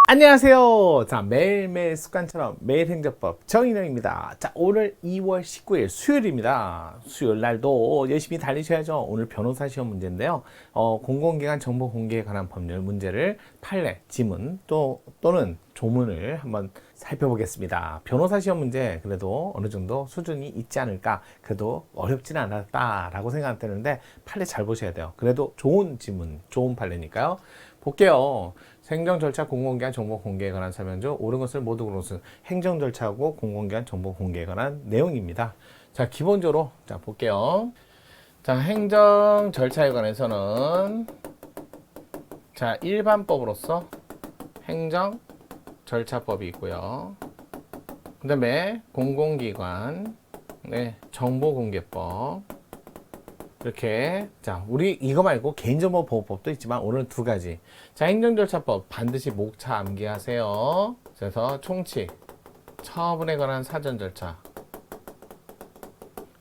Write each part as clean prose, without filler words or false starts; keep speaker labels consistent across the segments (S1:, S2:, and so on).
S1: 안녕하세요. 자, 매일매일 습관처럼 매일 행정법 정인영입니다. 자, 오늘 2월 19일 수요일입니다. 수요일 날도 열심히 달리셔야죠. 오늘 변호사 시험 문제인데요. 공공기관 정보 공개에 관한 법률 문제를 판례, 지문 또는 조문을 한번 살펴보겠습니다. 변호사 시험 문제 그래도 어느 정도 수준이 있지 않을까. 그래도 어렵지는 않았다라고 생각되는데 판례 잘 보셔야 돼요. 그래도 좋은 지문, 좋은 판례니까요. 볼게요. 행정 절차 공공기관 정보 공개에 관한 설명조 옳은 것을 모두 그런 것은 행정 절차하고 공공기관 정보 공개에 관한 내용입니다. 자, 기본적으로 자 볼게요. 자, 행정 절차에 관해서는 자, 일반법으로서 행정 절차법이 있고요. 그 다음에 공공기관 정보공개법 이렇게 자 우리 이거 말고 개인정보보호법도 있지만 오늘 두 가지. 자, 행정절차법 반드시 목차 암기하세요. 그래서 총칙, 처분에 관한 사전 절차,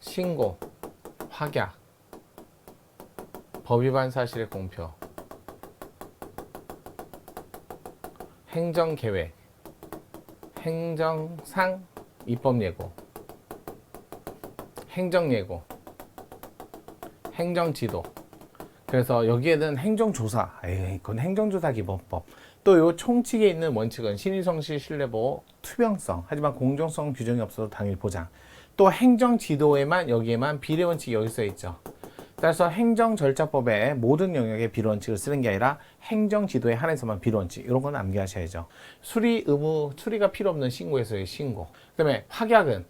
S1: 신고, 확약, 법위반 사실의 공표, 행정계획, 행정상, 입법예고, 행정예고, 행정지도. 그래서 여기에는 행정조사, 그건 행정조사 기본법. 또 요 총칙에 있는 원칙은 신의성시, 신뢰보호, 투명성. 하지만 공정성 규정이 없어도 당일 보장. 또 행정지도에만 여기에만 비례원칙이 여기 써 있죠. 따라서 행정절차법의 모든 영역에 비례원칙을 쓰는 게 아니라 행정지도에 한해서만 비례원칙. 이런 건 암기하셔야죠. 수리 의무, 수리가 필요 없는 신고에서의 신고. 그 다음에 확약은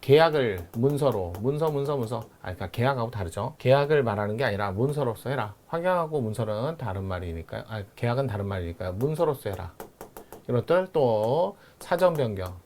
S1: 계약을 문서로 그러니까 계약하고 다르죠. 계약을 말하는 게 아니라 문서로서 해라. 확약하고 문서는 다른 말이니까요. 계약은 다른 말이니까요. 문서로서 해라. 이런 것들. 또 사전 변경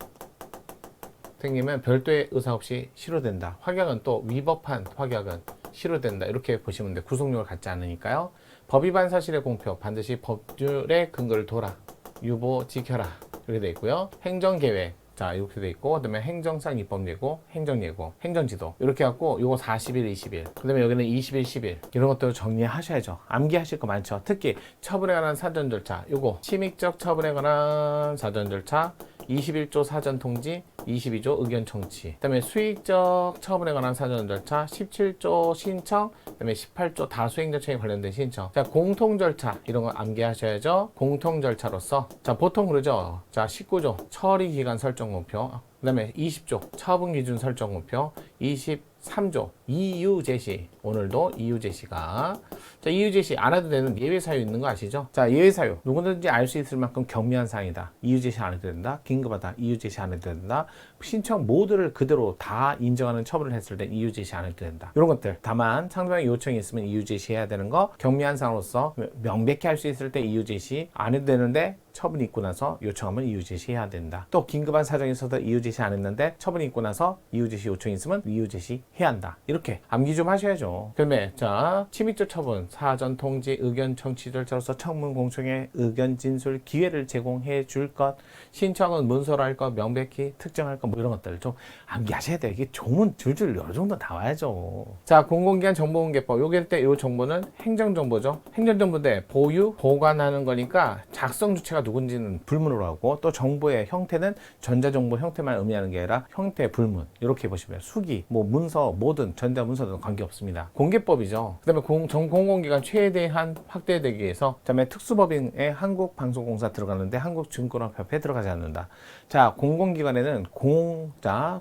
S1: 생기면 별도의 의사 없이 실효된다. 확약은 또 위법한 확약은 실효된다. 이렇게 보시면 돼요. 구속력을 갖지 않으니까요. 법위반 사실의 공표, 반드시 법률의 근거를 둬라. 유보 지켜라. 이렇게 돼 있고요. 행정계획, 자 이렇게 돼 있고, 그다음에 행정상 입법예고, 행정예고, 행정지도 이렇게 해갖고 요거 40일, 20일, 그다음에 여기는 20일, 10일 이런 것들 정리하셔야죠. 암기하실 거 많죠. 특히 처분에 관한 사전 절차, 요거 침익적 처분에 관한 사전 절차, 21조 사전 통지, 22조 의견 청취, 그 다음에 수익적 처분에 관한 사전 절차, 17조 신청, 그 다음에 18조 다수행정청에 관련된 신청. 자, 공통 절차 이런 거 암기하셔야죠. 공통 절차로서 자 보통 그러죠. 자, 19조 처리 기간 설정 목표, 그 다음에 20조 처분 기준 설정 목표, 23조 이유 제시. 오늘도 이유 제시가 자, 이유 제시 안 해도 되는 예외 사유 있는 거 아시죠? 자, 예외 사유 누구든지 알 수 있을 만큼 경미한 사항이다. 이유 제시 안 해도 된다. 긴급하다. 이유 제시 안 해도 된다. 신청 모두를 그대로 다 인정하는 처분을 했을 땐 이유 제시 안 해도 된다. 이런 것들. 다만 상대방의 요청이 있으면 이유 제시해야 되는 거. 경미한 사항으로서 명백히 할 수 있을 때 이유 제시 안 해도 되는데 처분이 있고 나서 요청하면 이유 제시해야 된다. 또 긴급한 사정이 있어서 이유 제시 안 했는데 처분이 있고 나서 이유 제시 요청이 있으면 이유 제시해야 한다. 이렇게 암기 좀 하셔야죠. 그다음에 자, 침입적 처분, 사전 통지, 의견 청취 절차로서 청문 공청회 의견 진술 기회를 제공해 줄 것, 신청은 문서로 할 것, 명백히 특정할 것, 뭐 이런 것들을 좀 암기하셔야 돼요. 이게 조문 줄줄 여러 정도 나와야죠. 자, 공공기관 정보공개법. 요게 때 요 정보는 행정정보죠. 행정정보인데 보유, 보관하는 거니까 작성 주체가 누군지는 불문으로 하고, 또 정보의 형태는 전자정보 형태만 의미하는 게 아니라 형태 불문. 이렇게 보시면 수기, 뭐 문서, 뭐든 전자 문서든 관계없습니다. 공개법이죠. 그 다음에 공공기관 최대한 확대되기 위해서, 그 다음에 특수법인에 한국방송공사 들어가는데 한국증권업협회 들어가지 않는다. 자, 공공기관에는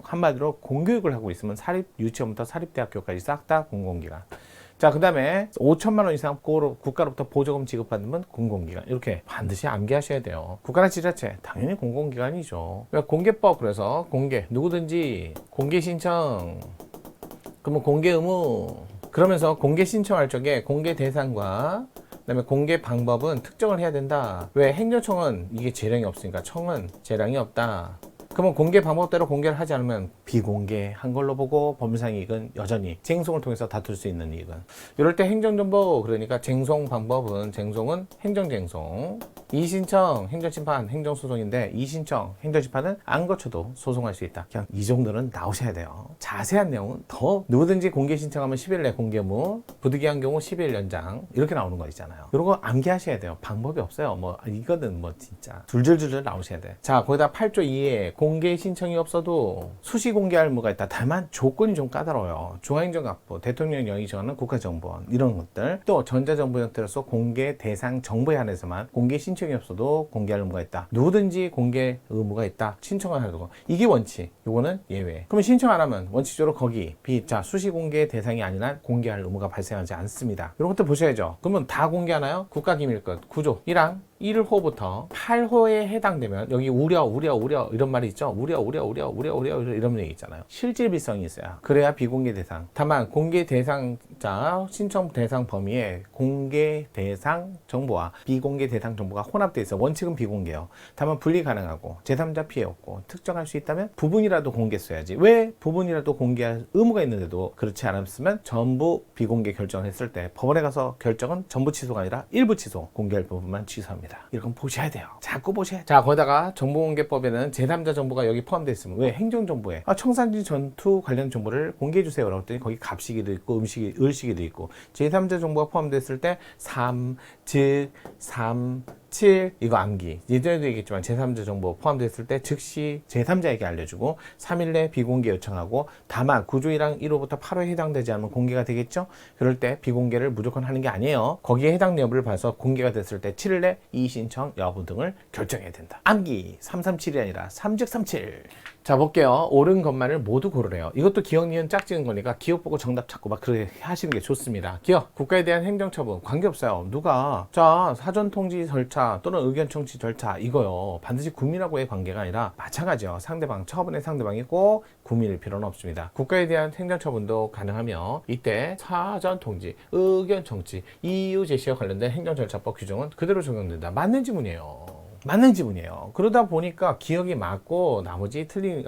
S1: 한마디로 공교육을 하고 있으면 사립 유치원부터 사립대학교까지 싹 다 공공기관. 자, 그 다음에 5천만 원 이상 국가로부터 보조금 지급받으면 공공기관. 이렇게 반드시 암기하셔야 돼요. 국가나 지자체 당연히 공공기관이죠. 공개법. 그래서 공개 누구든지 공개 신청, 그러면 공개 의무. 그러면서 공개 신청할 적에 공개 대상과 그다음에 공개 방법은 특정을 해야 된다. 왜? 행정청은 이게 재량이 없으니까 청은 재량이 없다. 그러면 공개 방법대로 공개를 하지 않으면 비공개한 걸로 보고 법률상 이익은 여전히 쟁송을 통해서 다툴 수 있는 이익은. 이럴 때 행정정보, 그러니까 쟁송 방법은 쟁송은 행정쟁송, 2신청 행정심판 행정소송인데 2신청 행정심판은 안 거쳐도 소송할 수 있다. 그냥 이 정도는 나오셔야 돼요. 자세한 내용은 더 누구든지 공개 신청하면 10일 내 공개 무, 부득이한 경우 10일 연장 이렇게 나오는 거 있잖아요. 이런 거 암기하셔야 돼요. 방법이 없어요. 뭐 이거는 뭐 진짜 줄줄줄 나오셔야 돼. 자, 거기다 8조 2에 공개 신청이 없어도 수시 공개할 의무가 있다. 다만 조건이 좀 까다로워요. 중앙행정관부, 대통령령이 정하는 국가정보원 이런 것들, 또 전자정보 형태로서 공개 대상 정보에 한해서만 공개 신청이 없어도 공개할 의무가 있다. 누구든지 공개 의무가 있다. 신청을 하고 이게 원칙. 요거는 예외. 그러면 신청 안 하면 원칙적으로 거기 자 수시 공개 대상이 아닌 한 공개할 의무가 발생하지 않습니다. 이런 것도 보셔야죠. 그러면 다 공개하나요? 국가기밀권 9조 1항 1호부터 8호에 해당되면 여기 우려 이런 말이 있죠. 우려 이런 얘기 있잖아요. 실질비성이 있어야 그래야 비공개 대상. 다만 공개 대상자 신청 대상 범위에 공개 대상 정보와 비공개 대상 정보가 혼합되어 있어. 원칙은 비공개요. 다만 분리 가능하고 제3자 피해 없고 특정할 수 있다면 부분이라도 공개 써야지. 왜 부분이라도 공개할 의무가 있는데도 그렇지 않았으면 전부 비공개 결정을 했을 때 법원에 가서 결정은 전부 취소가 아니라 일부 취소, 공개할 부분만 취소합니다. 이런 보셔야 돼요. 자꾸 보셔야 돼요. 자, 거기다가 정보공개법에는 제3자 정보가 여기 포함되어 있으면 왜 행정정보에 청산지 전투 관련 정보를 공개해 주세요 라고 했더니 거기 갑시기도 있고 을시기도 있고 제3자 정보가 포함됐을 때 3, 즉, 3, 7 이거 암기. 예전에도 얘기했지만 제3자 정보 포함됐을 때 즉시 제3자에게 알려주고 3일 내 비공개 요청하고 다만 9조 1항 1호부터 8호에 해당되지 않으면 공개가 되겠죠? 그럴 때 비공개를 무조건 하는 게 아니에요. 거기에 해당 여부를 봐서 공개가 됐을 때 7일 내 이의신청 여부 등을 결정해야 된다. 암기 337이 아니라 3즉37. 자, 볼게요. 옳은 것만을 모두 고르래요. 이것도 기억, 니은 짝 찍은 거니까 기억 보고 정답 찾고 막 그렇게 하시는 게 좋습니다. 기억, 국가에 대한 행정처분 관계없어요. 누가 자 사전통지 절차 또는 의견 청취 절차 이거요. 반드시 국민하고의 관계가 아니라 마찬가지요. 상대방 처분의 상대방이 꼭 국민일 필요는 없습니다. 국가에 대한 행정처분도 가능하며 이때 사전통지, 의견 청취, 이유 제시와 관련된 행정절차법 규정은 그대로 적용된다. 맞는 지문이에요. 맞는 지문이에요. 그러다 보니까 기억이 맞고 나머지 틀린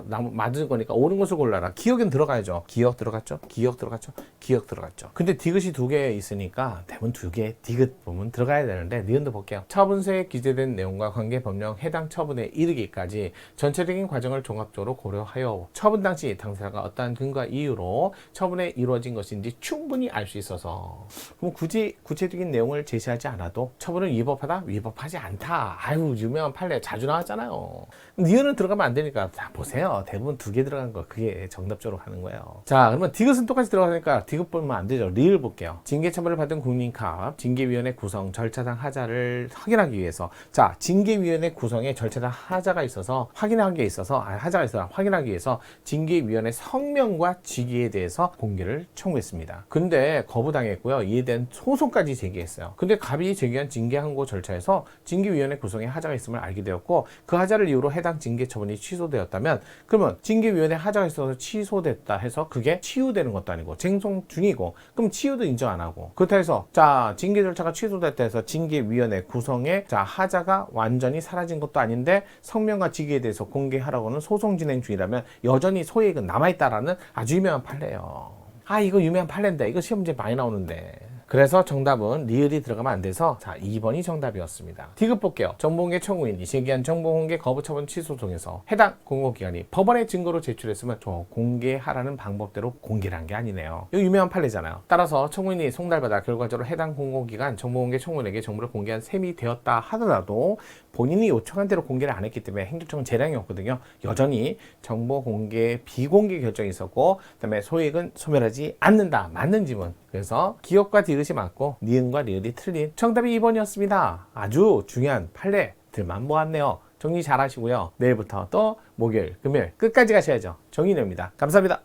S1: 맞은 거니까 옳은 것을 골라라. 기억은 들어가야죠. 기억 들어갔죠? 기억 들어갔죠? 기억 들어갔죠. 근데 디귿이 2개 있으니까 대문 2개 디귿 부분 들어가야 되는데 니은도 볼게요. 처분서에 기재된 내용과 관계 법령 해당 처분에 이르기까지 전체적인 과정을 종합적으로 고려하여 처분 당시 당사자가 어떠한 근거와 이유로 처분에 이루어진 것인지 충분히 알 수 있어서 그럼 굳이 구체적인 내용을 제시하지 않아도 처분을 위법하다? 위법하지 않다. 아유 유명한 판례 자주 나왔잖아요. 니은은 들어가면 안 되니까 자 보세요. 대부분 2개 들어간 거 그게 정답적으로 하는 거예요. 자 그러면 디귿은 똑같이 들어가니까 디귿 보면 안 되죠. 리을 볼게요. 징계처벌을 받은 국민캅 징계위원회 구성 절차상 하자를 확인하기 위해서 자 징계위원회 구성에 절차상 하자가 있어서 확인하기 있어서 하자가 있어서 확인하기 위해서 징계위원회 성명과 직위에 대해서 공개를 청구했습니다. 근데 거부당했고요. 이에 대한 소송까지 제기했어요. 근데 갑이 제기한 징계 항고 절차에서 징계위원회 구성에 하자가 있음을 알게 되었고 그 하자를 이유로 해당 징계 처분이 취소되었다면 그러면 징계위원회 하자가 있어서 취소됐다 해서 그게 치유되는 것도 아니고 쟁송 중이고 그럼 치유도 인정 안 하고 그렇다 해서 자 징계 절차가 취소됐다 해서 징계위원회 구성에 자 하자가 완전히 사라진 것도 아닌데 성명과 직위에 대해서 공개하라고는 소송 진행 중이라면 여전히 소액은 남아있다라는 아주 유명한 판례예요. 아 이거 유명한 판례인데 이거 시험 문제 많이 나오는데 그래서 정답은 리을이 들어가면 안 돼서 자 2번이 정답이었습니다. 디귿 볼게요. 정보공개 청구인이 제기한 정보공개 거부처분 취소 중에서 해당 공공기관이 법원의 증거로 제출했으면 저 공개하라는 방법대로 공개를 한 게 아니네요. 이거 유명한 판례잖아요. 따라서 청구인이 송달받아 결과적으로 해당 공공기관 정보공개 청구인에게 정보를 공개한 셈이 되었다 하더라도 본인이 요청한 대로 공개를 안 했기 때문에 행정청은 재량이 없거든요. 여전히 정보공개 비공개 결정이 있었고 그다음에 소액은 소멸하지 않는다. 맞는 지문. 그래서 기억과 디귿이 맞고 니은과 리을이 틀린 정답이 2번이었습니다. 아주 중요한 판례들만 모았네요. 정리 잘 하시고요. 내일부터 또 목요일, 금요일 끝까지 가셔야죠. 정인호입니다. 감사합니다.